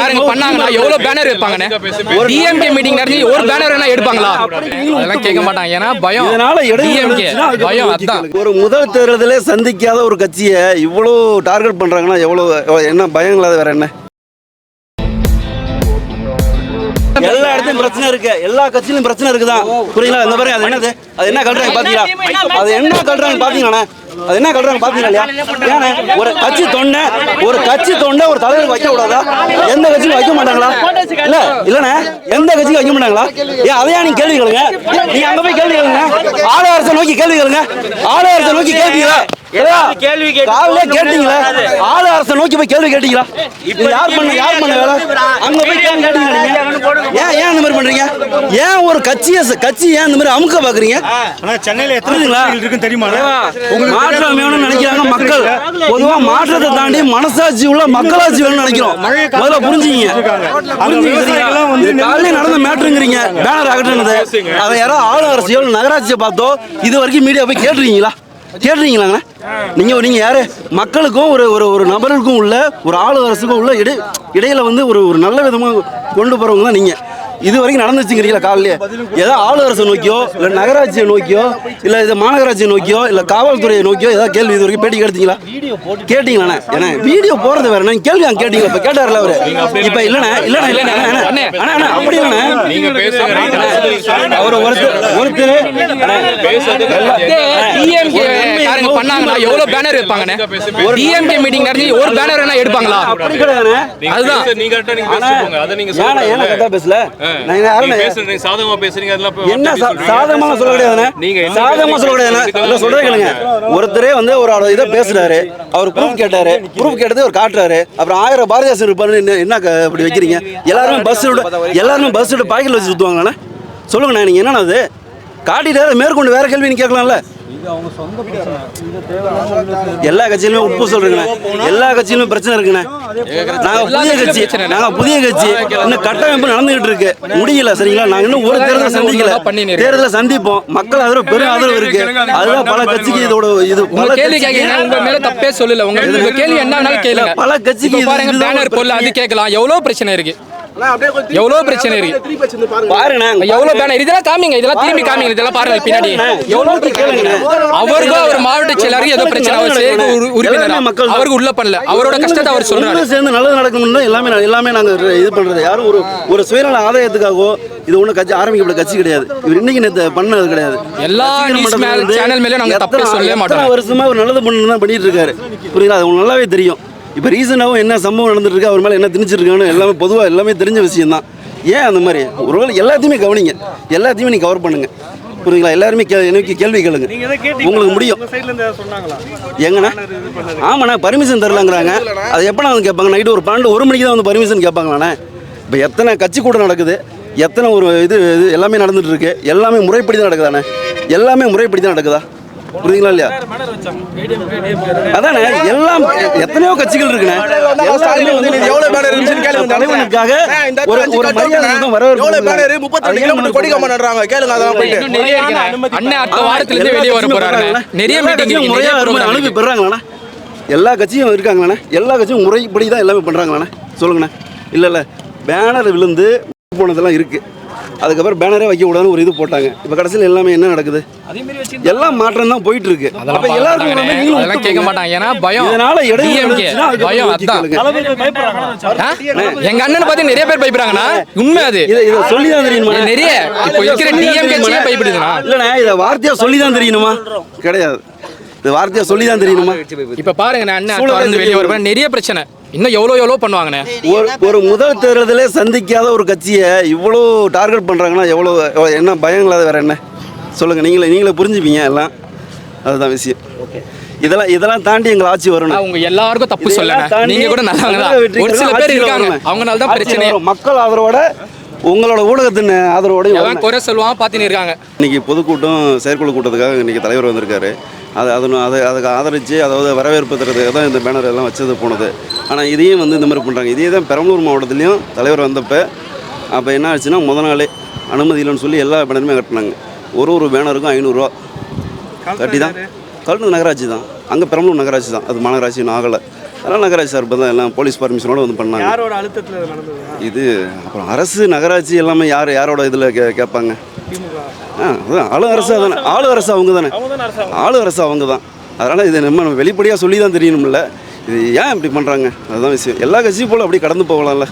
காரங்க பண்ணாங்கன்னா எவ்வளவு பேனர் வைப்பாங்கன்னு டிஎம்கே மீட்டிங் நடத்தி ஒரு பேனர் வேணா எடுப்பாங்களா? அதெல்லாம் கேட்க மாட்டாங்க. ஏன்னா பயம். டிஎம்கே பயம். அதான் ஒரு முதல் தேர்தலே சந்திக்காத ஒரு கட்சியை இவ்வளோ டார்கெட் பண்றாங்கன்னா எவ்வளவு என்ன பயங்களாத வேற என்ன? எல்லா இடத்துலயும் பிரச்சனை இருக்கு, எல்லா கட்சியிலும் பிரச்சனை இருக்குதான். புரியுங்களா? இந்த பாருங்க, அது என்னது, அது என்ன கல்றாங்க பாத்தீங்களா? அது என்ன கல்றாங்க பாத்தீங்களா? அது என்ன கல்றாங்க பாத்தீங்களா இல்லையா? ஏன்னா ஒரு கட்சி தொண்டை ஒரு தலைவருக்கு வைக்க கூடாதா? எந்த கட்சியும் வைக்க மாட்டாங்களா? இல்ல இல்லண்ணே, எந்த கட்சியும் வைக்க மாட்டாங்களா? ஏன் அதையா நீங்க கேள்வி கேளுங்க. நீங்க அங்க போய் கேள்வி கேளுங்க. ஆளுநரை நோக்கி கேள்வி கேளுங்க. ஆளுநரை நோக்கி கேட்பீங்களா? கேட்டீங்களா? ஆளு அரசை நோக்கி போய் கேள்வி கேட்டீங்களா? யார் பண்ண வேலை? அங்க போய் கேள்வி கேட்டீங்களா? ஏன் இந்த மாதிரி பண்றீங்க? ஏன் ஒரு கட்சி ஏன் இந்த மாதிரி அமுக்க பாக்குறீங்க? சென்னையில எத்தனை இருக்குன்னு தெரியுமா? மாற்றம் வேணும்னு நினைக்கிறாங்க மக்கள். பொதுவா மாற்றத்தை தாண்டி மனசாட்சி உள்ள மக்களாட்சி வேணும்னு நினைக்கிறோம். முதல்ல புரிஞ்சுக்கீங்க. காலையில் நடந்த மேட்ருங்கிறீங்க, பேனர் அகற்றுனது. அதை யாரோ ஆளு அரசியோ நகராட்சியை பார்த்தோ இது வரைக்கும் மீடியா போய் கேட்டுறீங்களாங்க? நீங்க யாரு? மக்களுக்கும் ஒரு நபருக்கும் உள்ள ஒரு ஆளு அரசுக்கும் உள்ள இடையில வந்து ஒரு நல்ல விதமா கொண்டு போறவங்க தான் நீங்க. இது வரைக்கும் நடந்துச்சுங்கிறீங்களா? காலையிலே ஏதோ ஆளு அரசை நோக்கியோ இல்லை நகராட்சியை நோக்கியோ இல்லை இது மாநகராட்சியை நோக்கியோ இல்லை காவல்துறையை நோக்கியோ ஏதாவது கேள்வி இது வரைக்கும் பேட்டி கேட்டீங்களாண்ணே? ஏன்னா வீடியோ போறது வேற, நான் கேள்வி அங்கே கேட்டீங்க. இப்போ கேட்டார்ல அவரு. இப்போ இல்லைண்ணே அப்படி இல்லைண்ணே, அவர் ஒருத்தர் பண்ணாங்கன்னா எவ்வளவு பேனர் வைப்பாங்கன்னு டிஎம்கே மீட்டிங் நடத்தி ஒரு பேனர் வேணா எடுப்பாங்களா? அப்படி கிடையாதுண்ணே. அதுதான் ஏன்னா பேசல ஒருத்தரே வந்து ஒரு இதை பேசுறாரு, அவர் ப்ரூஃப் கேட்டாரு, ப்ரூஃப் கேட்டது அவர் காட்டுறாரு. அப்புறம் 1000 பாரதிதாசன் இருப்பாரு. என்ன அப்படி வைக்கிறீங்க? எல்லாருமே பஸ் விட்டு பாக்கெட்ல வச்சு சுத்துவாங்களாண்ணே? சொல்லுங்கண்ணா, நீங்க என்னன்னா அது காட்டிட்டு மேற்கொண்டு வேற கேள்வி நீ கேட்கலாம்ல? எல்லா கட்சியிலுமே உப்பு சொல்றீங்க, எல்லா கட்சியிலுமே பிரச்சனை இருக்குண்ணே. நாங்க புதிய கட்சி இன்னும் கட்டமைப்பு நடந்துகிட்டு இருக்கு, முடியல. சரிங்களா? நாங்க இன்னும் ஒரு தேர்தலை சந்திக்கல, தேர்தலை சந்திப்போம். மக்கள் ஆதரவு பெரும் ஆதரவு இருக்கு. அதுதான் பல கட்சிக்கு இதோட இது கேள்வி கேட்கறீங்க. உங்க மேல தப்பே சொல்லல. உங்க கேள்வி என்ன வேணாலும் கேளுங்க. பல கட்சிக்கு பாருங்க, பேனர் போடல, அது கேட்கலாம். எவ்வளவு பிரச்சனை இருக்கு, எவ்வளவு பிரச்சனை இருக்கு பாருங்க. எவ்வளவு பேனர் இதெல்லாம் காமிங்க, இதெல்லாம் திரும்பி காமிங்க. இதெல்லாம் பாருங்க பின்னாடி எவ்வளவு கேளுங்க. அவருக்கு ஒரு மாவட்ட செயலாளருக்கு ஏதோ பிரச்சனை, உறுப்பினர் அவருக்கு உள்ள பண்ணல, அவரோட கஷ்டத்தை அவர் சொல்றாரு. சேர்ந்து நல்லது நடக்கணும்னு எல்லாமே நாங்க இது பண்றது. யாரும் ஒரு சுயநல ஆதாயத்துக்காகவோ இது ஒண்ணு கட்சி ஆரம்பிக்கப்பட்ட கட்சி கிடையாது. இவர் இன்னைக்கு நேத்து பண்ணது கிடையாது. எல்லா சேனல் மேல நாங்க தப்பே சொல்லவே மாட்டோம். வருஷமா ஒரு நல்லது பண்ணணும் தான் பண்ணிட்டு இருக்காரு. புரியுதா? அது உங்களுக்கு நல்லாவே தெரியும். இப்போ ரீசனாகவும் என்ன சம்பவம் நடந்துட்டு இருக்கு, அவர் மேலே என்ன திணிச்சிருக்கான்னு எல்லாமே பொதுவாக எல்லாமே தெரிஞ்ச விஷயம் தான். ஏன் அந்த மாதிரி ஒருவேளை எல்லாத்தையுமே கவனிங்க, எல்லாத்தையுமே நீங்கள் கவர் பண்ணுங்க. புரியுங்களா? எல்லாருமே எனக்கு கேள்வி கேளுங்க, உங்களுக்கு முடியும். எங்கண்ணா? ஆமாண்ணா, பர்மிஷன் தரலாங்கிறாங்க. அது எப்போ நான் கேட்பாங்க? நைட்டு ஒரு 12-1 மணிக்கு தான் வந்து பர்மிஷன் கேட்பாங்களாண்ணே? இப்போ எத்தனை கட்சி கூட்டம் நடக்குது, எத்தனை ஒரு இது எல்லாமே நடந்துட்டு இருக்கு. எல்லாமே முறைப்படி தான் நடக்குதாண்ணே? எல்லாமே முறைப்படி தான் நடக்குதா? புரியுதுங்களா இல்லையா? அதானே, எல்லாம் எத்தனையோ கட்சிகள் இருக்குண்ணே. தலைவனுக்காக ஒரு மரியாதை அனுப்பி பெறாங்களாண்ணா? எல்லா கட்சியும் இருக்காங்களாண்ணே? எல்லா கட்சியும் முறைப்படி தான் எல்லாமே பண்றாங்களாண்ணே? சொல்லுங்கண்ணே. இல்லை பேனர் விழுந்து போனதெல்லாம் இருக்கு. அதுக்கப்புறம் பேனரே வைக்க கூடாதுன்னு ஒரு இது போட்டாங்க. இப்போ கடைசியில் எல்லாமே என்ன நடக்குது? எல்லாம் மாற்றம் தான் போயிட்டு இருக்கு. அப்ப எல்லாரும் கேட்க மாட்டாங்க. ஏன்னா பயம். இதனால பயம். அதான் எங்க அண்ணன் பார்த்து நிறைய பேர் பயப்படுறாங்கண்ணா. உண்மை அது. இதை சொல்லி தான் தெரியணுமா? நிறைய இப்போ இருக்கிற டிஎம்கே பயப்படுதுண்ணா. இல்லண்ணா, இதை வார்த்தையா சொல்லி தான் தெரியணுமா? கிடையாது, இது வார்த்தையா சொல்லி தான் தெரியணுமா? இப்ப பாருங்க, அண்ணன் வெளியே வருவேன், நிறைய பிரச்சனை இன்னும் எவ்வளோ பண்ணுவாங்கண்ணே. ஒரு முதல் தேர்தலே சந்திக்காத ஒரு கட்சியை இவ்வளோ டார்கெட் பண்ணுறாங்கன்னா என்ன பயங்களாத வேற என்ன? சொல்லுங்கள். நீங்களே புரிஞ்சுப்பீங்க எல்லாம். அதுதான் விஷயம். இதெல்லாம் தாண்டி எங்களை ஆட்சி வரணும். அவங்க எல்லாருக்கும் தப்பு சொல்லல, நீங்க கூட நல்லா ஒரு சில பேர் இருக்காங்க, அவங்களால தான் பிரச்சனை. மக்கள் ஆதரவோட உங்களோட ஊடகத்தின் ஆதரவோட குறை சொல்லுவாங்க பார்த்துன்னு இருக்காங்க. இன்னைக்கு பொதுக்கூட்டம் செயற்குழு கூட்டத்துக்காக இன்னைக்கு தலைவர் வந்திருக்காரு. அதுக்கு ஆதரித்து, அதாவது வரவேற்பு தரதுக்காக தான் இந்த பேனர் எல்லாம் வச்சது போனது. ஆனால் இதையும் வந்து இந்த மாதிரி பண்ணுறாங்க. இதே தான் பெரம்பலூர் மாவட்டத்துலேயும் தலைவர் வந்தப்போ அப்போ என்ன ஆச்சுன்னா, முதல் நாளே அனுமதி இல்லைன்னு சொல்லி எல்லா பேனருமே கட்டினாங்க. ஒரு பேனருக்கும் 500 ரூபா கட்டி தான் கலந்து நகராட்சி தான். அங்கே பெரம்பலூர் நகராட்சி தான், அது மாநகராட்சின்னு ஆகலை. அதெல்லாம் நகராட்சி சார்பு தான் எல்லாம் போலீஸ் பர்மிஷனோட வந்து பண்ணாங்க. யாரோட அழுத்தத்தில் இது நடந்தது? இது அப்புறம் அரசு நகராட்சி எல்லாமே யாரோட இதில் கேட்பாங்க? அதான் ஆளு அரசு தானே, ஆளு அரசு அவங்க தானே, ஆளு அரசு அவங்க தான். அதனால் இதை நம்ம வெளிப்படையாக சொல்லி தான் தெரியணும்ல. இது ஏன் இப்படி பண்ணுறாங்க? அதுதான் விஷயம். எல்லா கட்சியும் போல் அப்படி கடந்து போகலாம்ல.